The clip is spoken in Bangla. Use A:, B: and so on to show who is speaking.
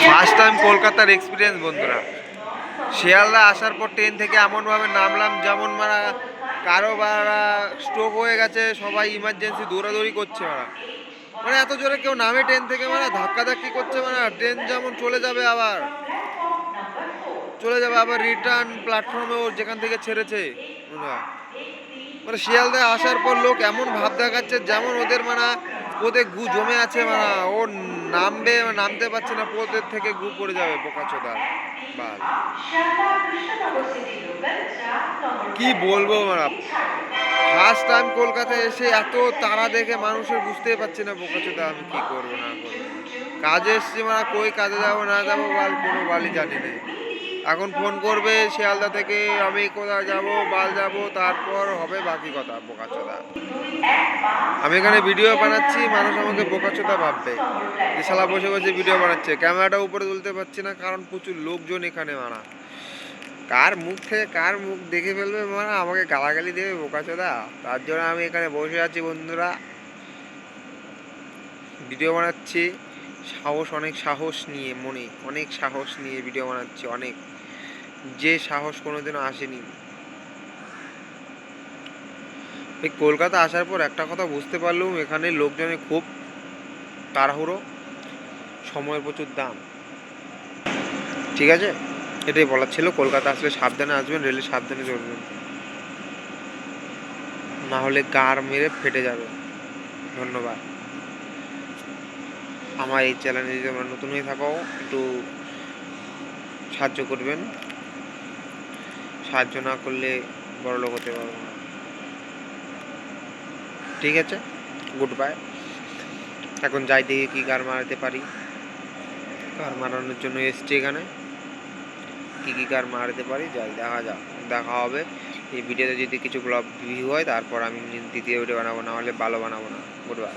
A: ফার্স্ট টাইম কলকাতার এক্সপিরিয়েন্স বন্ধুরা। শিয়ালদা আসার পর ট্রেন থেকে এমনভাবে নামলাম যেমন মারা কারো বারা স্ট্রোক হয়ে গেছে, সবাই ইমার্জেন্সি দৌড়াদৌড়ি করছে মারা। মানে এত জোরে কেউ নামে ট্রেন থেকে মানে ধাক্কাধাক্কি করছে, মানে ট্রেন যেমন চলে যাবে আবার রিটার্ন প্ল্যাটফর্মে ও যেখান থেকে ছেড়েছে। মানে শিয়ালদায় আসার পর লোক এমন ভাব দেখাচ্ছে যেমন ওদের মানে পোদে গু জমে আছে, মানে ও নামতে পারছে না, পোদের থেকে গু পড়ে যাবে বোকাচোদার বাল। কি বলবো মানে ফার্স্ট টাইম কলকাতায় এসে এত তারা দেখে মানুষের বুঝতেই পারছি না বোকাচোদা আমি কি করবো না করবো। কাজে এসছি মানে কই কাজে যাবো না যাবো বাল কোনো বালই জানি না। এখন ফোন করবে শিয়ালদা থেকে, আমি কোথায় যাব বাল যাব, তারপর হবে বাকি কথা বোকাচোদা। আমি এখানে ভিডিও বানাচ্ছি, মানুষ আমাকে বোকাচোদা ভাববে যে শালা বসে বসে ভিডিও বানাচ্ছে। ক্যামেরাটা উপরে তুলতে পারছি না কারণ প্রচুর লোকজন এখানে মারা। কার মুখ থেকে কার মুখ দেখে ফেলবে মানে আমাকে গালাগালি দেবে বোকাচোদা, তার জন্য আমি এখানে বসে আছি বন্ধুরা, ভিডিও বানাচ্ছি। অনেক সাহস নিয়ে, মনে অনেক সাহস নিয়ে ভিডিও বানাচ্ছি, অনেক, যে সাহস কোনোদিনও আসেনি। এই কলকাতা আসার পর একটা কথা বুঝতে পারলাম, এখানে লোকজনের খুব তাড়াহুড়ো, সময়ের প্রচুর দাম। ঠিক আছে, এটাই বলার ছিল। কলকাতা আসলে সাবধানে আসবেন, রেলে সাবধানে চলবেন, না হলে গাড় মেরে ফেটে যাবে। ধন্যবাদ। আমার এই চ্যানেলে যদি তোমরা নতুন হয়ে থাকো একটু সাহায্য করবেন, সাহায্য না করলে বড় লোক হতে পারবো না। ঠিক আছে, গুড বাই। এখন যাই দেখি কি গার মারাতে পারি। গার মারানোর জন্য এসছি এখানে, কি গার মারাতে পারি যাই দেখা হবে। এই ভিডিওতে যদি কিছু ভিউ হয় তারপর আমি দ্বিতীয় ভিডিও বানাবো, না হলে ভালো বানাবো না। Good bye.